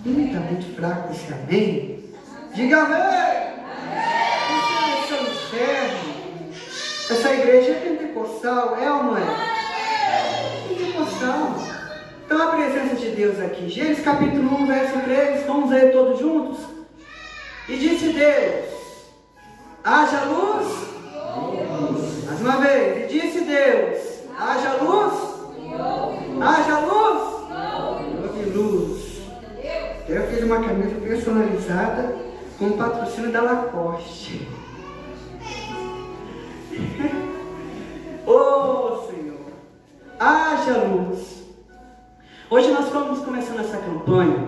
Está muito fraco esse amém. Diga amém. Você não serve. Essa igreja é pentecostal, é ou não é? Pentecostal. Então a presença de Deus aqui. Gênesis capítulo 1, verso 3. Vamos ler todos juntos. E disse Deus: haja luz. Mais uma vez. E disse Deus: haja luz. Haja luz. Houve luz. Eu fiz uma camisa personalizada com patrocínio da Lacoste. Oh Senhor, haja luz. Hoje nós estamos começando essa campanha.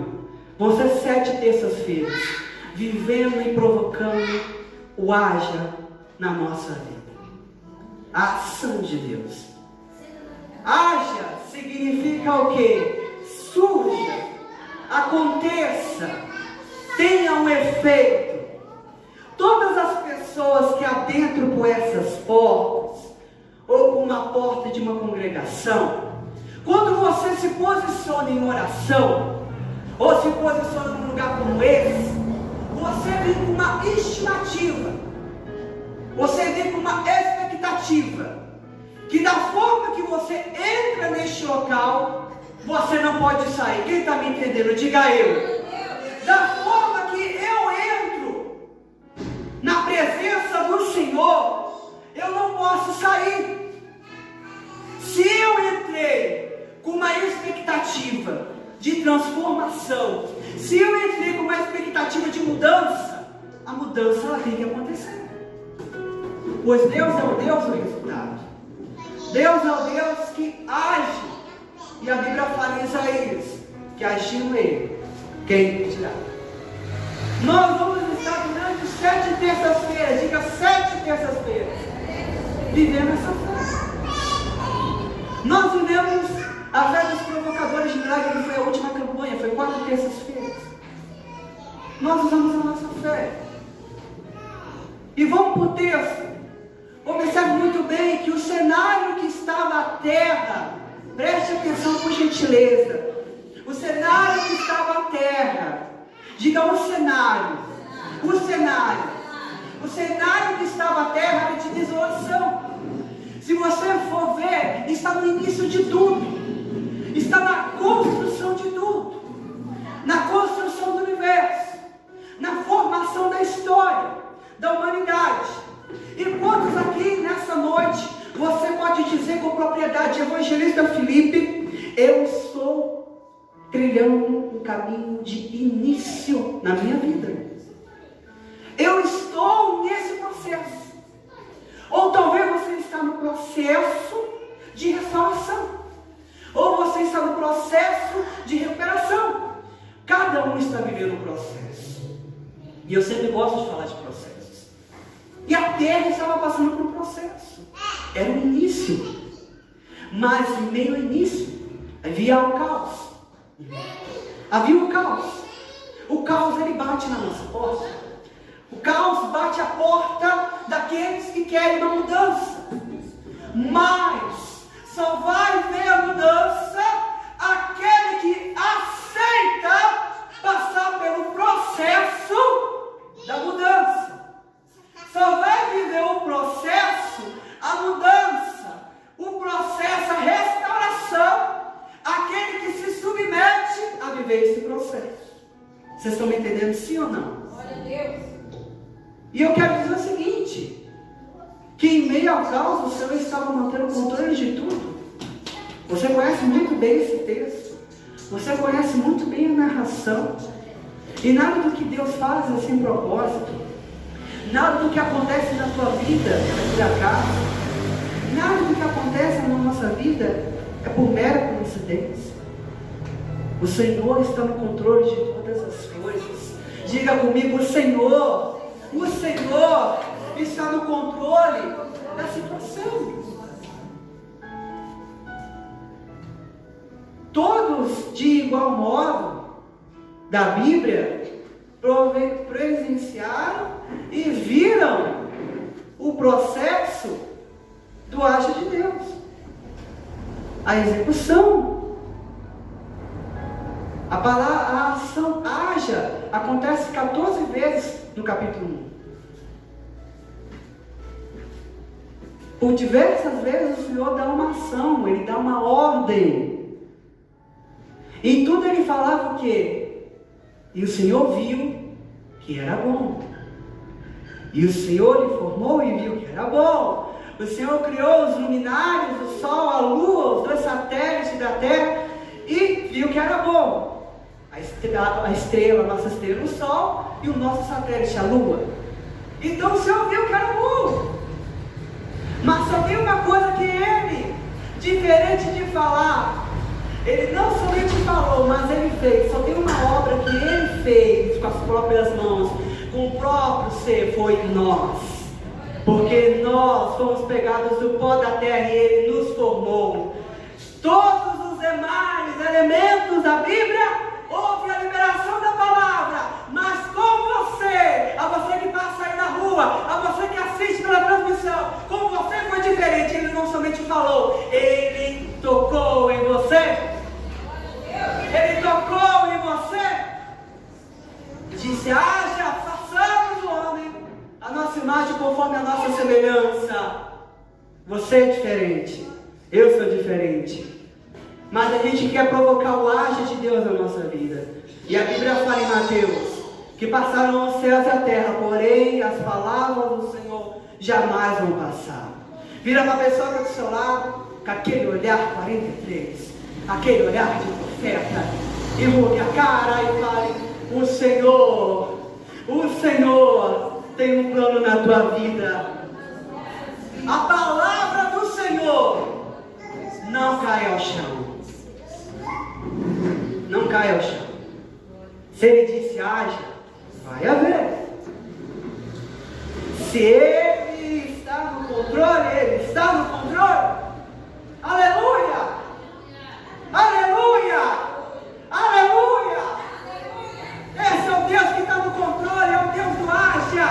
Vão ser 7 terças-feiras, vivendo e provocando o haja na nossa vida. A ação de Deus. Haja significa o quê? Surja, aconteça, tenha um efeito. Todas as pessoas que adentram por essas portas, ou por uma porta de uma congregação, quando você se posiciona em oração, ou se posiciona num lugar como esse, você vem com uma estimativa, você vem com uma expectativa, que da forma que você entra neste local, você não pode sair. Quem está me entendendo? Diga eu. Da forma que eu entro na presença do Senhor, eu não posso sair. Se eu entrei com uma expectativa de transformação, se eu entrei com uma expectativa de mudança, a mudança ela tem que acontecer. Pois Deus é o Deus do resultado. Deus é o Deus que age. E a Bíblia fala em Isaías que agindo Ele, quem impedirá? Nós vamos estar durante 7 terças-feiras, diga 7 terças-feiras, vivendo essa fé. Nós vivemos a fé dos provocadores de milagre, que foi a última campanha, foi 4 terças-feiras. Nós usamos a nossa fé. E vamos para o texto. Observe muito bem que o cenário que estava à terra, preste atenção por gentileza. O cenário que estava à terra, diga o cenário. O cenário. O cenário que estava à terra era de desolação. Se você for ver, está no início de tudo. Está na construção de tudo. Na construção do universo. Na formação da história, da humanidade. E quantos aqui nessa noite você pode dizer com propriedade, evangelista Felipe, eu estou trilhando um caminho de início na minha vida. Eu estou nesse processo. Ou talvez você está no processo de restauração. Ou você está no processo de recuperação. Cada um está vivendo um processo. E eu sempre gosto de falar de processos. E a terra estava passando por um processo. Era o início. Mas em meio ao início, havia o caos. Havia o caos. O caos ele bate na nossa porta. O caos bate a porta daqueles que querem uma mudança. Mas só vai ver a mudança aquele que aceita passar pelo processo da mudança. Só vai viver o processo, a mudança, o processo, a restauração, aquele que se submete a viver esse processo. Vocês estão me entendendo, sim ou não? Glória a Deus. E eu quero dizer o seguinte, que em meio ao caos o Senhor estava mantendo o controle de tudo. Você conhece muito bem esse texto. Você conhece muito bem a narração. E nada do que Deus faz é sem propósito. Nada do que acontece na tua vida é por acaso. Nada do que acontece na nossa vida é por mera coincidência. O Senhor está no controle de todas as coisas. Diga comigo, o Senhor está no controle da situação. Todos, de igual modo, da Bíblia, presenciaram e viram o processo do agir de Deus, a execução. A ação haja acontece 14 vezes no capítulo 1. Por diversas vezes o Senhor dá uma ação, Ele dá uma ordem. E tudo Ele falava o quê? E o Senhor viu que era bom. E o Senhor lhe formou e viu que era bom. O Senhor criou os luminares, o Sol, a Lua, os 2 satélites da Terra e viu que era bom. A estrela, a nossa estrela, o Sol, e o nosso satélite, a Lua. Então o Senhor viu que era bom. Mas só tem uma coisa que Ele, diferente de falar, Ele não somente falou, mas Ele fez. Só tem uma obra que Ele fez com as próprias mãos, com o próprio ser, foi nós. Porque nós fomos pegados do pó da terra e Ele nos formou. Todos os demais elementos da Bíblia, houve a liberação da palavra. Mas com você, a você que passa aí na rua, a você que assiste pela transmissão, com você foi diferente. Ele não somente falou, Ele tocou em você. Ele tocou em você. Disse, haja, façamos o homem a nossa imagem conforme a nossa semelhança. Você é diferente, eu sou diferente, mas a gente quer provocar o agir de Deus na nossa vida. E a Bíblia fala em Mateus que passaram os céus e a terra, porém as palavras do Senhor jamais vão passar. Vira para a pessoa que está do seu lado, com aquele olhar 43, aquele olhar de profeta, e mude a cara e fale, o Senhor tem um plano na tua vida. A palavra do Senhor não cai ao chão. Não cai ao chão. Se Ele disse haja, vai haver. Se Ele está no controle, Ele está no controle. Aleluia! Aleluia! Aleluia! Esse é o Deus que está no controle, é o Deus do haja.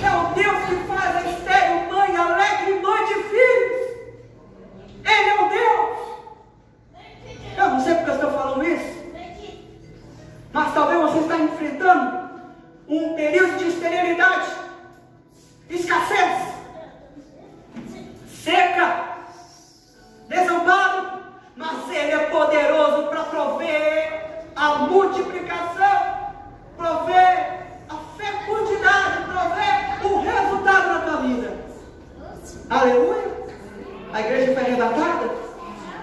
É o Deus que faz a estéril mãe alegre mãe de filhos. Ele é o Deus. Eu não sei porque eu estou falando isso, mas talvez você está enfrentando um período de esterilidade, escassez, seca, desamparo, mas Ele é poderoso para prover a multiplicação, prover a fecundidade, prover o resultado na tua vida. Aleluia! A igreja foi arrebatada?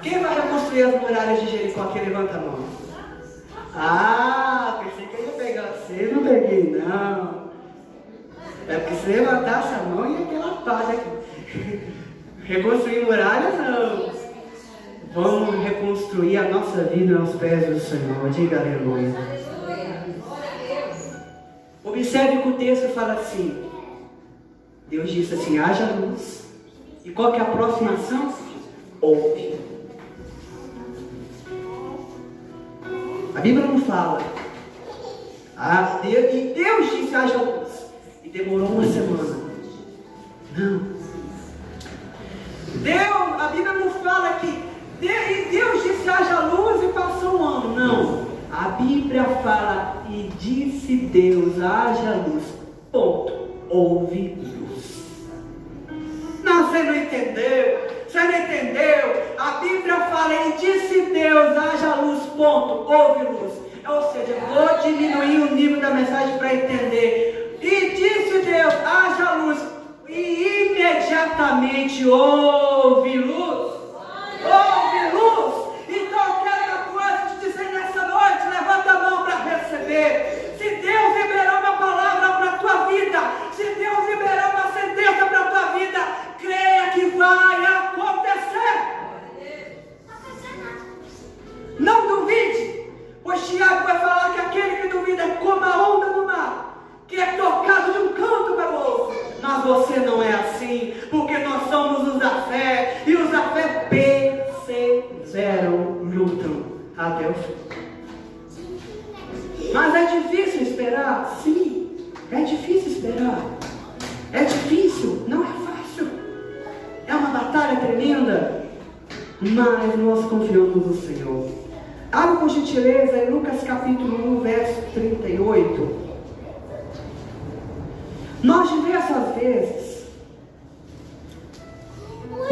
Quem vai reconstruir as muralhas de Jericó? Aqui levanta a mão. Ah, pensei que eu ia pegar você, não peguei não. É porque se levantasse a mão ia aquela paz aqui. Reconstruir muralhas não. Vamos reconstruir a nossa vida aos pés do Senhor. Diga aleluia. Observe que o texto fala assim. Deus disse assim, haja luz. E qual que é a próxima ação? Ouve. A Bíblia não fala. E Deus disse haja luz. E demorou uma semana. Não. A Bíblia não fala que Deus disse haja luz e passou um ano. Não. A Bíblia fala e disse Deus haja luz. Ponto. Houve luz. Não, você não entendeu. Você não entendeu? A Bíblia fala e disse Deus haja luz. Ponto. Houve luz. Ou seja, vou diminuir o nível da mensagem para entender. E disse Deus haja luz. E imediatamente houve luz. Houve luz. Então eu quero uma coisa te dizer nessa noite. Levanta a mão para receber. Se Deus liberar uma palavra para a tua vida, se Deus liberar uma sentença para a tua vida, creia que vai acontecer. Não duvide, pois Tiago vai falar que aquele que duvida é como a onda do mar, que é tocado de um canto para o outro. Mas você não é assim, porque nós somos os da fé, e os da fé perseveram, lutam até o fim. Mas é difícil esperar? Sim, é difícil esperar. É difícil, não é fácil. É uma batalha tremenda, mas nós confiamos no Senhor. Abra por gentileza em Lucas capítulo 1, verso 38. Nós diversas vezes,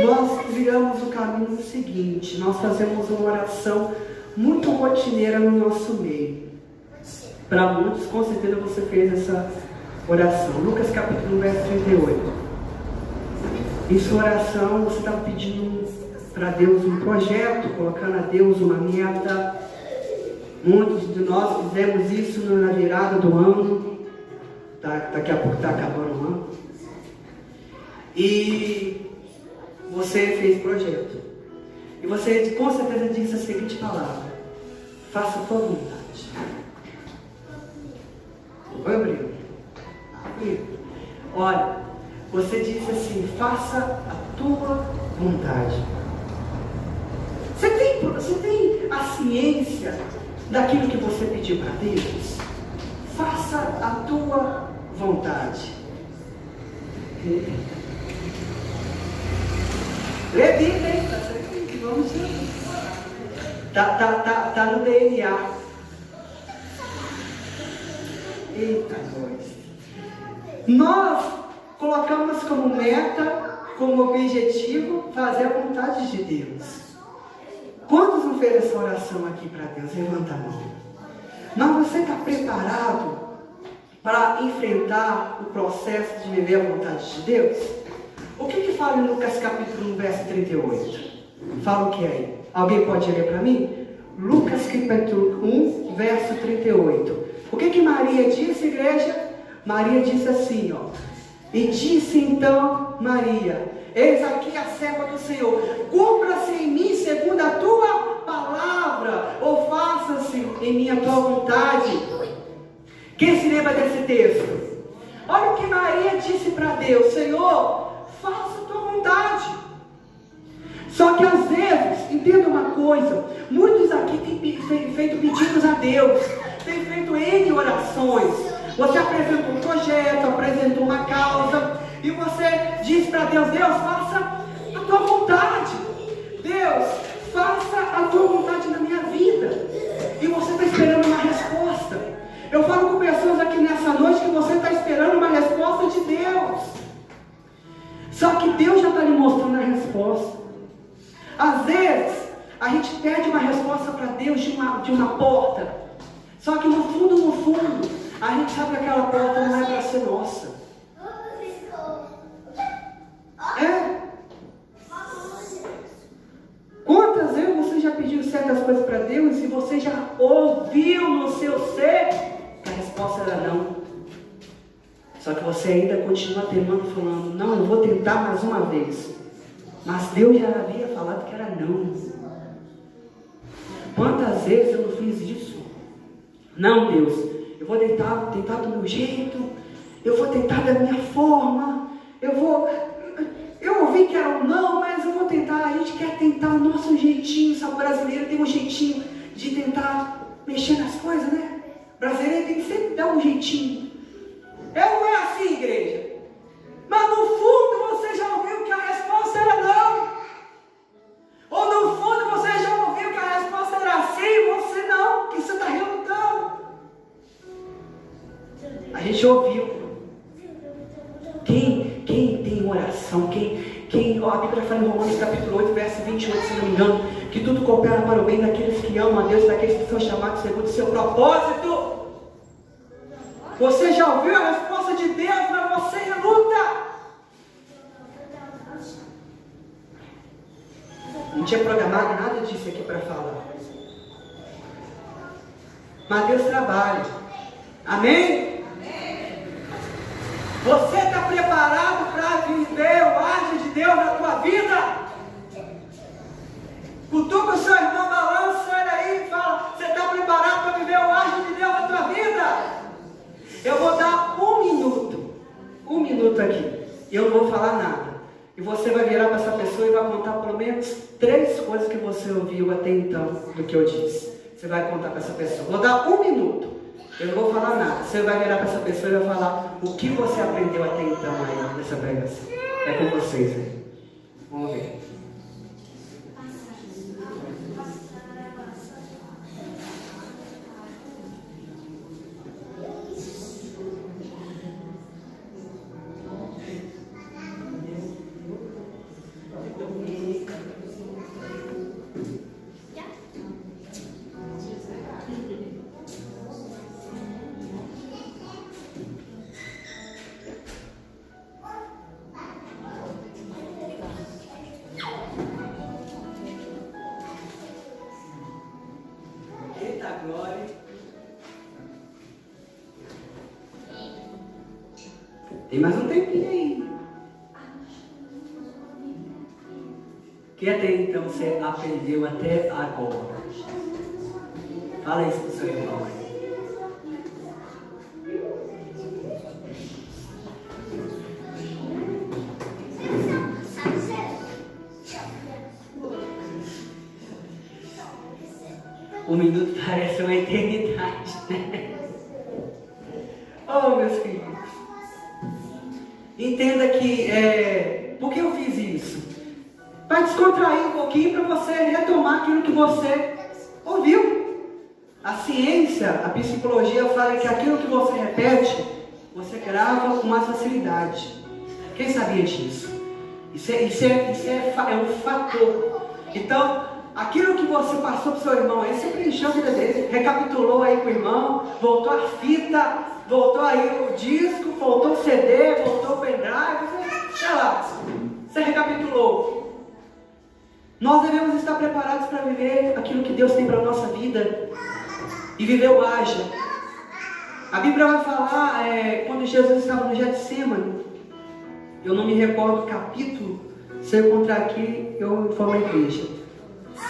nós criamos o caminho seguinte: nós fazemos uma oração muito rotineira no nosso meio. Para muitos, com certeza você fez essa oração. Lucas capítulo 1, verso 38. Em sua oração, você está pedindo para Deus um projeto, colocando a Deus uma meta. Muitos de nós fizemos isso na virada do ano. Daqui a pouco está acabando o ano. E você fez projeto. E você com certeza disse a seguinte palavra: faça a tua vontade. Oi, Abril? Olha, você disse assim: faça a tua vontade. Você tem a ciência daquilo que você pediu para Deus? Faça a tua vontade. Lê a Bíblia, hein? Vamos tá no DNA. Eita, nós colocamos como meta, como objetivo, fazer a vontade de Deus. Quantos não fez essa oração aqui para Deus? Levanta a mão. Mas você está preparado para enfrentar o processo de viver a vontade de Deus? O que fala em Lucas capítulo 1, verso 38? Fala o que é aí? Alguém pode ler para mim? Lucas capítulo 1, verso 38. O que Maria disse, igreja? Maria disse assim, ó: e disse então Maria: eis aqui a serva do Senhor, cumpra-se em mim segundo a tua palavra, ou faça-se em mim a tua vontade. Quem se lembra desse texto? Olha o que Maria disse para Deus: Senhor, faça a tua vontade. Só que às vezes, entenda uma coisa, muitos aqui têm feito pedidos a Deus, têm feito N orações. Você apresentou um projeto, apresentou uma causa, e você diz para Deus: Deus, faça a tua vontade. Deus, faça a tua vontade na minha vida. E você está esperando uma resposta. Eu falo com pessoas aqui nessa noite que você está esperando uma resposta de Deus. Só que Deus já está lhe mostrando a resposta. Às vezes, a gente pede uma resposta para Deus de uma porta. Só que no fundo, a gente sabe que aquela porta não é para ser nossa. Quantas vezes você já pediu certas coisas para Deus e você já ouviu no seu ser que a resposta era não? Só que você ainda continua temendo, falando: não, eu vou tentar mais uma vez. Mas Deus já havia falado que era não. Quantas vezes eu não fiz isso? Não, Deus, eu vou tentar do meu jeito, eu vou tentar da minha forma, eu ouvi que era um não, mas eu vou tentar. A gente quer tentar o nosso jeitinho, sabe? O brasileiro tem um jeitinho de tentar mexer nas coisas, né? O brasileiro tem que sempre dar um jeitinho. Não é assim, igreja. Mas no fundo você já ouviu que a resposta era não. Ou no fundo você já ouviu que a resposta era sim, e você não, que você está relutando. A gente ouviu. Quem tem oração, a Bíblia fala em Romanos capítulo 8, verso 28, se não me engano, que tudo coopera para o bem daqueles que amam a Deus, daqueles que são chamados segundo o seu propósito. Você já ouviu a resposta de Deus, mas você reluta. Não tinha programado nada disso aqui para falar. Mas Deus trabalha. Amém? Você está preparado para viver o agir de Deus na tua vida? Cutuca o seu irmão, balança ele aí e fala: você está preparado para viver o agir de Deus na tua vida? Eu vou dar um minuto aqui. Eu não vou falar nada. E você vai virar para essa pessoa e vai contar pelo menos 3 coisas que você ouviu até então do que eu disse. Você vai contar para essa pessoa. Vou dar 1 minuto. Eu não vou falar nada. Você vai virar para essa pessoa e vai falar o que você aprendeu até então aí nessa pregação. É com vocês aí. Vamos ver. Eita glória. Tem mais um tempinho aí. Que até então você aprendeu até agora? Fala isso pro seu irmão aí. Um minuto parece uma eternidade, né? Oh, meus filhos. Entenda que, por que eu fiz isso? Para descontrair um pouquinho, para você retomar aquilo que você ouviu. A ciência, a psicologia fala que aquilo que você repete, você grava com mais facilidade. Quem sabia disso? Isso é um fator. Então, aquilo que você passou para o seu irmão, aí você preencheu a vida dele, recapitulou aí com o irmão, voltou a fita, voltou aí o disco, voltou o CD, voltou o pendrive, sei lá, você recapitulou. Nós devemos estar preparados para viver aquilo que Deus tem para a nossa vida e viver o haja. A Bíblia vai falar, quando Jesus estava no Getsemane, eu não me recordo o capítulo, se eu encontrar aqui, eu informo a igreja.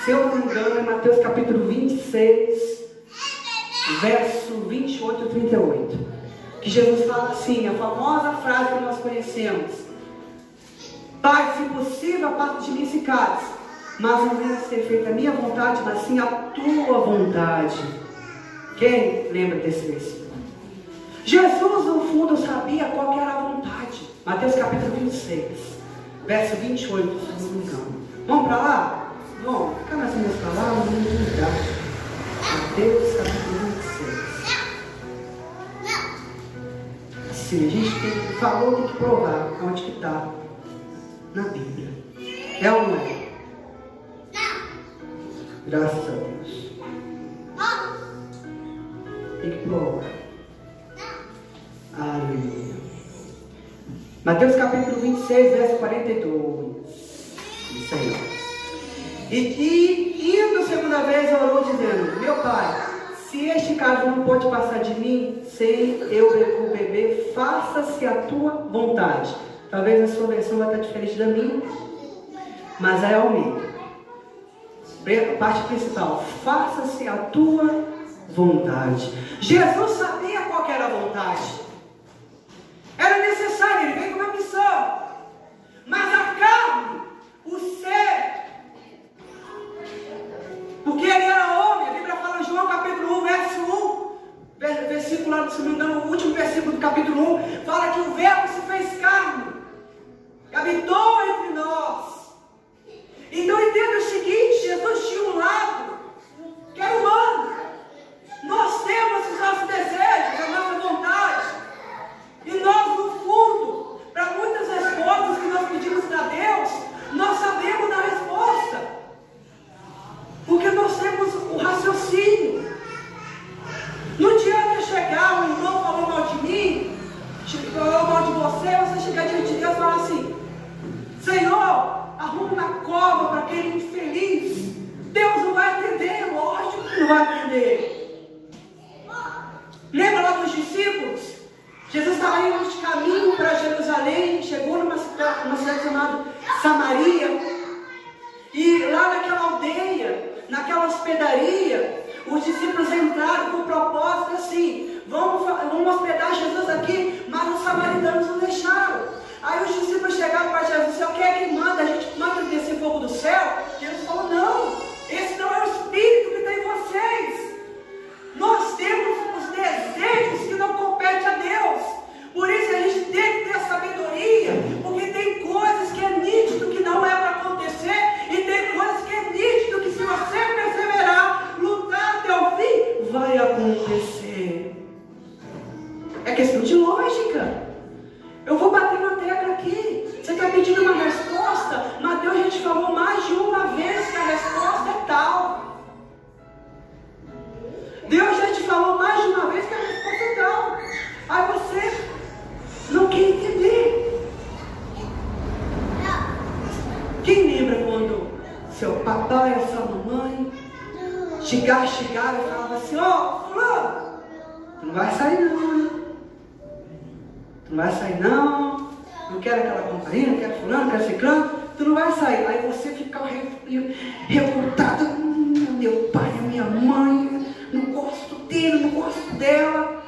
Se eu não me engano, é Mateus capítulo 26, verso 28 e 38. Que Jesus fala assim, a famosa frase que nós conhecemos: Pai, se possível, aparta de mim esse cálice, mas não venha ser feita a minha vontade, mas sim a tua vontade. Quem lembra desse versículo? Jesus, no fundo, sabia qual que era a vontade. Mateus capítulo 26, verso 28, se não me engano. Vamos para lá? Bom, fica nas minhas palavras, vamos mudar. Mateus capítulo 26. Assim, a gente tem que provar onde que está na Bíblia. É ou não é? Graças a Deus. Tem que provar. Aleluia. Mateus capítulo 26, verso 42. Isso aí, ó. E indo segunda vez, orou dizendo: Meu Pai, se este cálice não pode passar de mim sem eu o beber, faça-se a tua vontade. Talvez a sua versão vai estar diferente da minha, mas é a Almeida. Parte principal: faça-se a tua vontade. Jesus sabia qual era a vontade. Era necessário, ele veio com uma missão. Mas a carne, o ser, porque ele era homem, a Bíblia fala em João capítulo 1, verso 1, versículo, se não me engano, o último versículo do capítulo 1, fala que o verbo se fez carne, e habitou entre nós. Então entenda o seguinte: Jesus tinha um lado, que era humano. Nós temos os nossos desejos, a nossa vontade, e nós, no fundo, para muitas respostas que nós pedimos para Deus, nós sabemos da resposta. Porque nós temos o raciocínio. Não adianta chegar, um irmão falou mal de mim, falou mal de você chegar diante de Deus e falar assim: Senhor, arruma uma cova para aquele infeliz. Deus não vai atender, lógico que não vai atender. Lembra lá dos discípulos? Jesus estava indo de caminho para Jerusalém, chegou numa cidade chamada Samaria, e lá naquela aldeia, naquela hospedaria, os discípulos entraram com o propósito assim: vamos hospedar Jesus aqui, mas os samaritanos não deixaram. Aí os discípulos chegaram para Jesus: Senhor, quem é que manda? A gente manda descer fogo do céu? Jesus falou: não, esse não é o Espírito que está em vocês. Nós temos os desejos que não competem a Deus. Por isso a gente tem que ter sabedoria, porque tem coisas que é nítido que não é para acontecer, e tem coisas que é nítido que, se você perseverar, lutar até o fim, vai acontecer. É questão de lógica. Eu vou bater na tecla aqui. Você está pedindo uma resposta, mas Deus já te falou mais de uma vez que a resposta é tal. Deus já te falou mais de uma vez que a resposta é tal. Aí você não quer entender. Quem lembra quando seu papai ou sua mamãe te castigava e falava assim: ó, fulano, tu não vai sair não, hein? Tu não vai sair não, não quero aquela companhia, não quero fulano, não quero ciclano, tu não vai sair. Aí você ficava revoltado: meu pai, a minha mãe, não gosto dele, não gosto dela.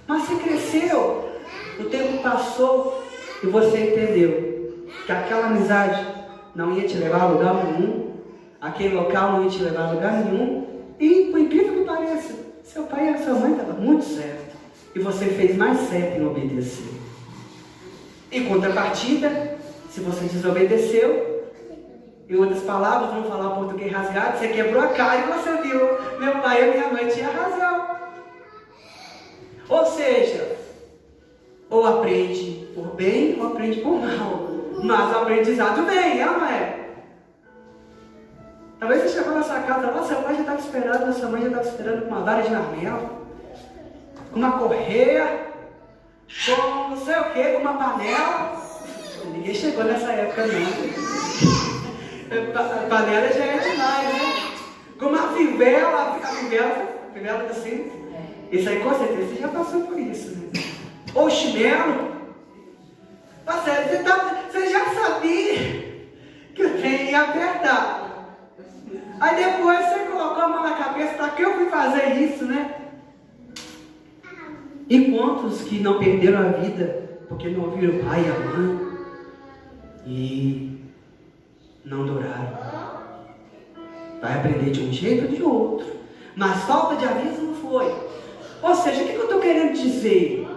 Mas você cresceu, o tempo passou e você entendeu que aquela amizade não ia te levar a lugar nenhum, aquele local não ia te levar a lugar nenhum, e por incrível que pareça, seu pai e a sua mãe estavam muito certo, e você fez mais certo em obedecer. Em contrapartida, se você desobedeceu, em outras palavras, vamos falar português rasgado, você quebrou a cara e você viu, meu pai e minha mãe tinham razão. Ou seja, ou aprende por bem ou aprende por mal, mas o aprendizado vem, é ou não é? Talvez você chegou na sua casa lá, seu pai já estava esperando, sua mãe já estava esperando com uma vara de marmelo, com uma correia, com não sei o que, com uma panela. Ninguém chegou nessa época não. Panela já é demais, né? Com uma fivela assim. Isso aí com certeza você já passou por isso, né? Ou chinelo. Tá sério, você já sabia que o trem ia apertar. Aí depois você colocou a mão na cabeça: para que eu fui fazer isso, né? E quantos que não perderam a vida porque não ouviram o pai e a mãe e não duraram? Vai aprender de um jeito ou de outro, mas falta de aviso não foi. Ou seja, o que eu estou querendo dizer?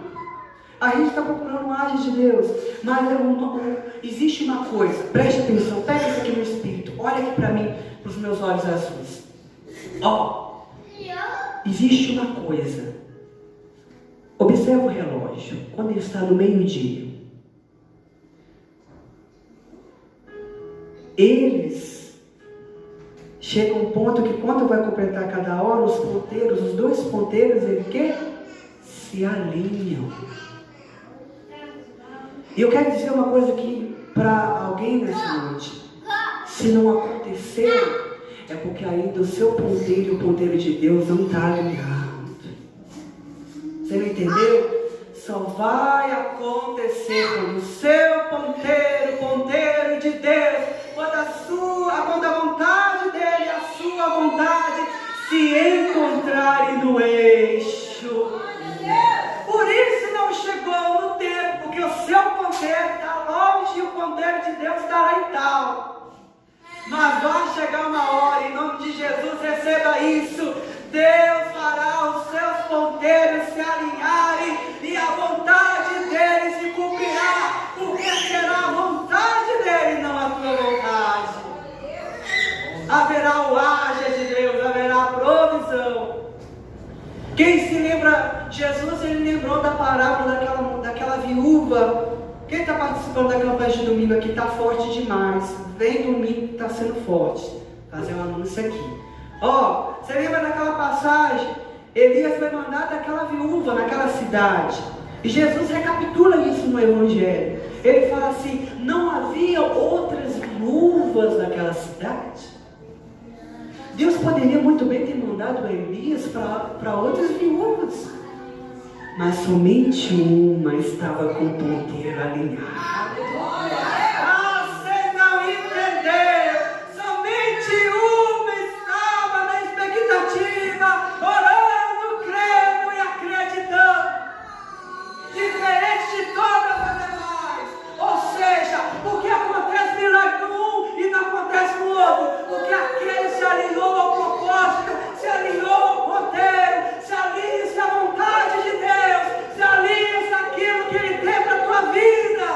A gente está procurando o agir de Deus, mas existe uma coisa, preste atenção, pega isso aqui no espírito, olha aqui para mim, para os meus olhos azuis. Ó, existe uma coisa. Observa o relógio, quando ele está no meio-dia. Eles chegam a um ponto que quando vai completar cada hora, os ponteiros, os dois ponteiros, eles que se alinham. E eu quero dizer uma coisa aqui para alguém nessa noite. Se não aconteceu, é porque ainda o seu ponteiro e o ponteiro de Deus não está alinhado. Você não entendeu? Só vai acontecer quando o seu ponteiro de Deus, quando a vontade dele e a sua vontade se encontrarem no eixo. Por isso não chegou no tempo, porque o seu ponteiro está longe e o ponteiro de Deus está lá e tal. Mas vai chegar uma hora, em nome de Jesus, receba isso. Deus fará os seus ponteiros se alinharem e a vontade dele se cumprirá, porque será a vontade dele, não a tua vontade. Haverá o agir de Deus, haverá a provisão. Quem se lembra, Jesus, ele lembrou da parábola daquela viúva. Quem está participando da campanha de domingo aqui está forte demais. Vem domingo que está sendo forte. Vou fazer um anúncio aqui. Ó, você lembra daquela passagem? Elias foi mandado daquela viúva naquela cidade. E Jesus recapitula isso no Evangelho. Ele fala assim: não havia outras viúvas naquela cidade? Deus poderia muito bem ter mandado Elias para outras viúvas, mas somente uma estava com o ponteiro alinhado. Você não entendeu? Somente uma estava na expectativa, orando, crendo e acreditando, diferente de todas as demais. Ou seja, porque acontece milagre no um e não acontece no outro, porque aquele se alinhou ao propósito, se alinhou ao ponteiro, se alinha-se à vontade de Deus, se alinha-se àquilo que Ele tem para a tua vida.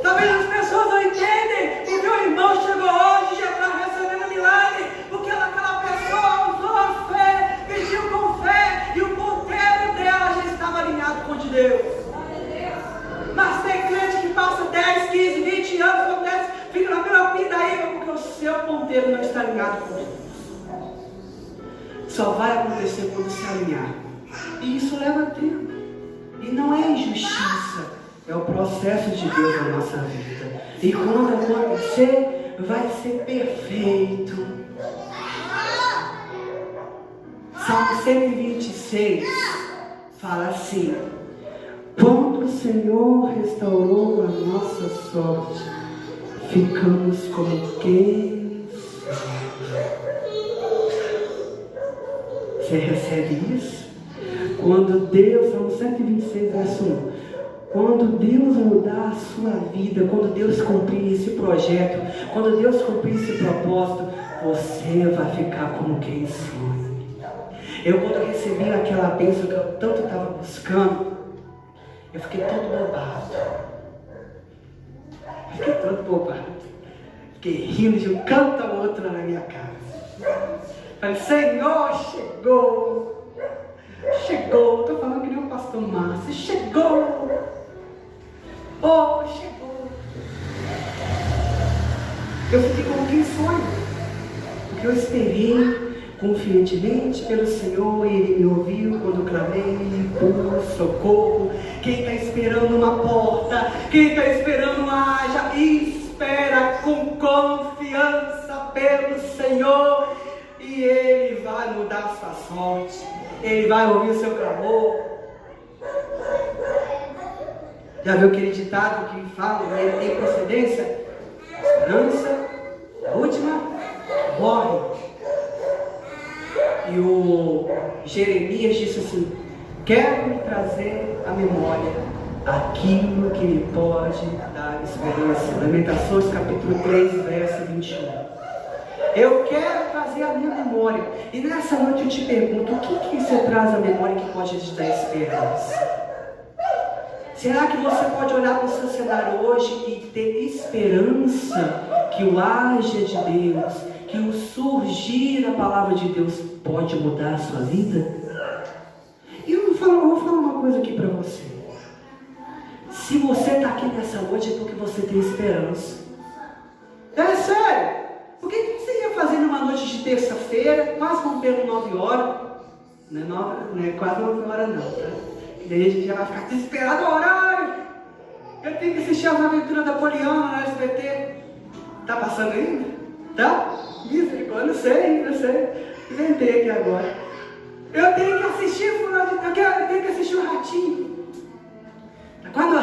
Talvez as pessoas não entendem porque o irmão chegou hoje e já está recebendo milagre, porque aquela pessoa usou a fé, pediu com fé e o ponteiro dela já estava alinhado com o de Deus. Mas tem crente que passa 10, 15, 20 anos, acontece, fica na mesma pindaíba porque o seu ponteiro não está alinhado com Deus. Só vai acontecer quando se alinhar. E isso leva tempo. E não é injustiça, é o processo de Deus na nossa vida. E quando acontecer, vai ser perfeito. Salmo 126 fala assim: quando o Senhor restaurou a nossa sorte, ficamos como quem você recebe isso? Quando Deus, Salmo 126, verso 1, quando Deus mudar a sua vida, quando Deus cumprir esse projeto, quando Deus cumprir esse propósito, você vai ficar como quem sonha. Quando recebi aquela bênção que eu tanto estava buscando, eu fiquei todo bobado. Fiquei rindo de um canto ao outro na minha casa. Falei: Senhor, chegou. Estou falando que nem o pastor Márcio. Chegou. Oh, chegou. Eu fiquei como quem sonha, porque eu esperei confiantemente pelo Senhor, e Ele me ouviu quando clamei por socorro. Quem está esperando uma porta, quem está esperando uma haja, espera com confiança pelo Senhor, e Ele vai mudar a sua sorte, Ele vai ouvir o seu clamor. Já viu aquele ditado que fala, ele tem procedência? A esperança, a última, morre. E o Jeremias disse assim: quero me trazer à memória aquilo que me pode dar esperança. Lamentações capítulo 3, verso 21. Eu quero trazer à minha memória. E nessa noite eu te pergunto: o que você traz à memória que pode te dar esperança? Será que você pode olhar para o seu cenário hoje e ter esperança que o haja de Deus, que o surgir da palavra de Deus pode mudar a sua vida? E eu vou falar uma coisa aqui para você. Se você está aqui nessa noite é porque você tem esperança. É sério. O que você ia fazer numa noite de terça-feira, quase rompendo 9 horas? Não é quase 9 horas não, tá? Daí a gente já vai ficar desesperado ao horário. Eu tenho que assistir as aventuras da Poliana na SBT. Tá passando ainda? Tá? Misericórdia, eu sei. Inventei aqui agora. Eu tenho que assistir eu tenho que assistir o Ratinho. Quando?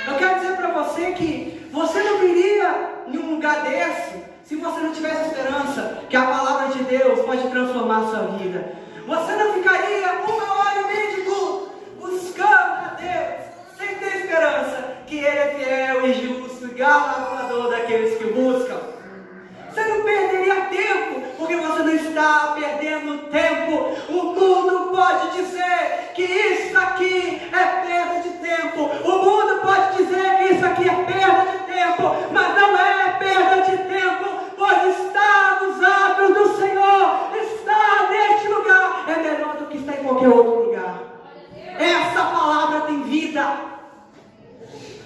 Eu quero dizer para você que você não viria em um lugar desse se você não tivesse esperança que a palavra de Deus pode transformar a sua vida. Você não ficaria 1 hora e meia buscando a Deus sem ter esperança que Ele é fiel e justo, galardoador daqueles que o buscam. Você não perderia tempo, porque você não está perdendo tempo. O mundo pode dizer que isso aqui é perda de tempo. O mundo pode dizer que isso aqui é perda de tempo, mas não é perda de tempo, pois está nos atos do Senhor, está neste lugar, é melhor do que estar em qualquer outro lugar. Essa palavra tem vida.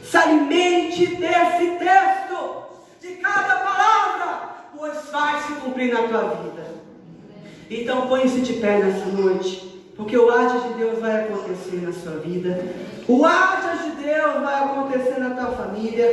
Se alimente desse texto, de cada palavra, pois vai se cumprir na tua vida. Então põe-se de pé nessa noite, porque o haja de Deus vai acontecer na sua vida, o haja de Deus vai acontecer na tua família.